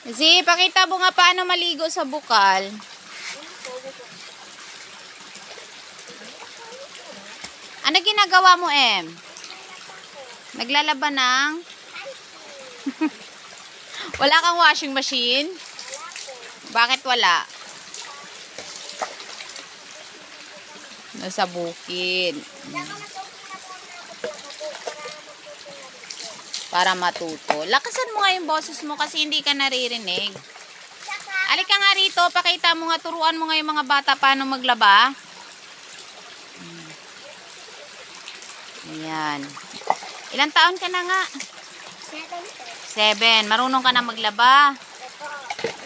Zi, pakita mo nga paano maligo sa bukal. Ano ginagawa mo, Em? Naglalaba ng? Wala kang washing machine? Bakit wala? Nasa bukid. Para matuto. Lakasan mo nga yung boses mo kasi hindi ka naririnig. Alika nga rito, pakita mo nga, turuan mo nga yung mga bata paano maglaba. Ayan. Ilang taon ka na nga? 7. Marunong ka na maglaba?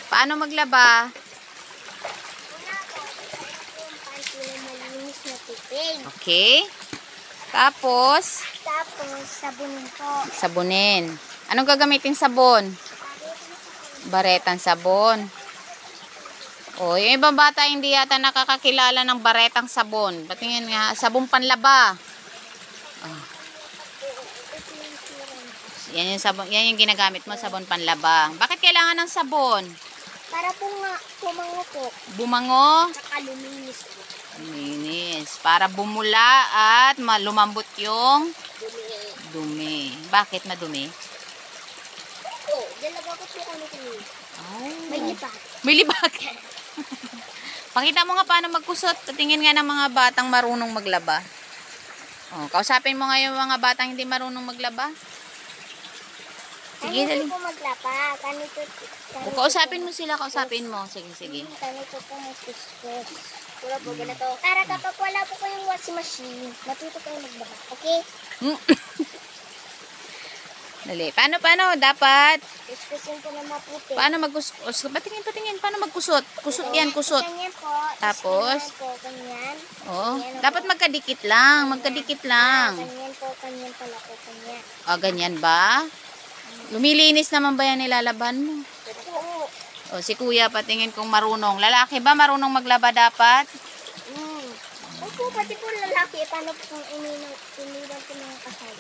Paano maglaba? Okay. Tapos? Sabunin po. Sabunin. Anong gagamitin sabon? Baretang sabon. O, yung ibang bata hindi yata nakakakilala ng baretang sabon. Patingin nga, sabong panlaba. Oh. Yan yung sabon, yan yung ginagamit mo, sabon panlaba. Bakit kailangan ng sabon? Para po nga bumango po. Bumango? Saka luminis po. Linis. Para bumula at lumambot yung dumi. Bakit madumi? Oo, dalawa ko po kami kami. Oh. May lipat. May libag. Pakita mo nga paano magkusot. Tingin nga ng mga batang marunong maglaba. Oh, kausapin mo nga yung mga batang hindi marunong maglaba. Sige, dali. Ganito po maglapa. Ganito Kausapin mo sila, kausapin mo. Sige, sige. Ganito po magkuskus. Wala po ganito. Para kapag wala po kayong washing machine, matuto kayo maglaba. Okay? Dali. Paano? Dapat. Kuskusin po na maputi. Paano magkusot? Patingin. Paano magkusot? Kusot yan, kusot. Ganyan po. Tapos? Ganyan po, ganyan. Oh, Ganyan dapat po. magkadikit lang. Magkadikit lang. Ganyan po, ganyan pala po, ganyan. O, ganyan ba? Lumilinis naman ba yan nilalaban mo? Oo. O, si kuya, patingin kung marunong. Lalaki ba marunong maglaba dapat? Opo, pati po lalaki. Paano po kung iniwan po ng kasal?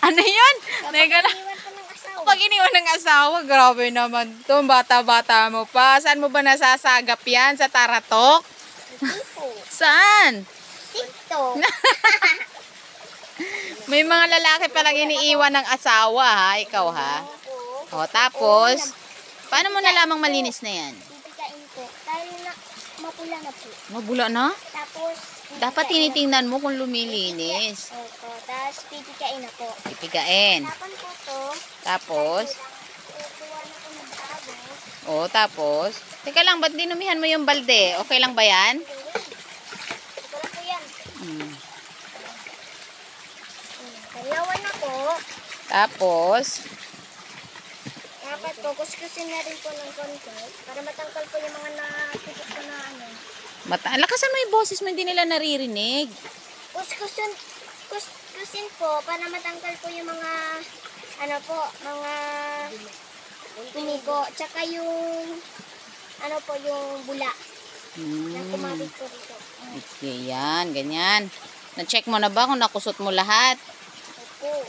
Ano yun? Teka na. Iniwan po ng asawa. Pag iniwan ng asawa, grabe naman to. Bata-bata mo pa. Saan mo ba nasasagap yan? Sa Taratok? Hindi po. Saan? TikTok. May mga lalaki palang iniiwan ng asawa, ha? Ikaw, ha? O, tapos, paano mo nalamang malinis na yan? Pipikain po. Dahil na mapula na po. Mabula na? Tapos, Dapat tinitingnan mo kung lumilinis. Opo. Tapos, pipikain na po. Ipigain. Tapan po to. Tapos, Kukuha na po ng bago. o, tapos, teka lang, ba't dinumihan mo yung balde? Okay lang ba yan? Ito na po yan. Hmm. Kalawan na po. Tapos, Dapat po, kuskusin na rin po ng konti para matangkal po yung mga nakikip ko na ano. lakasan mo yung boses mo, hindi nila naririnig. Kuskusin po para matangkal po yung mga ano po, mga dumi po. Tsaka yung ano po, yung bula na kumabit po dito. Okay, yan, ganyan. Na-check mo na ba kung nakusot mo lahat? Opo.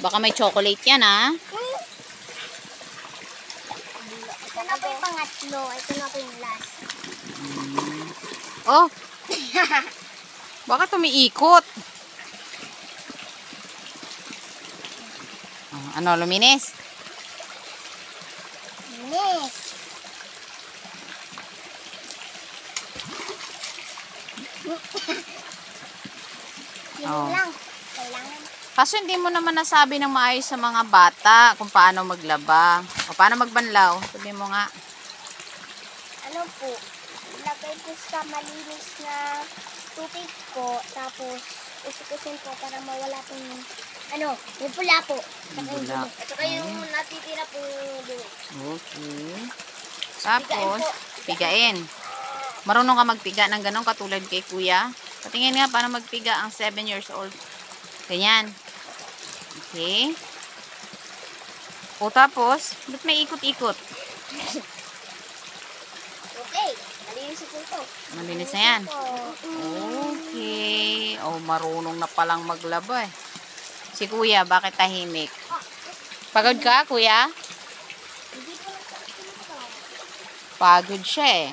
Baka may chocolate yan, ha? Ito na po yung pangatlo. Ito na po yung last. Oh! Baka tumiikot. Oh, ano, luminis? Yes. Yun Oh. lang. Kailangan. Kaso hindi mo naman nasabi ng maayos sa mga bata kung paano maglaba. O paano magbanlaw. Sabi mo nga. Ano po, lagay po sa malinis na tubig po, tapos usukusin po para mawala po yung, ano, yung pula po. Saka yung Pula. dumi. At saka yung natitira po yung dumi. Okay. Tapos, pigain. Marunong ka magpiga ng ganun katulad kay kuya. Patingin nga paano magpiga ang 7 years old. Ganyan. Okay. O tapos, ba't may ikot-ikot? Okay, malinis po ito. Malinis na yan. Po. Okay. O, marunong na palang maglaba eh. Si kuya, bakit tahimik? Pagod ka, kuya? Hindi po nagkakita. Pagod siya eh.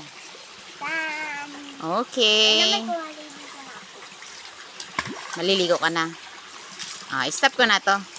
Tam. Okay. Ano naman po, maliligo na ako. Maliligo ka na. Stop ko na to.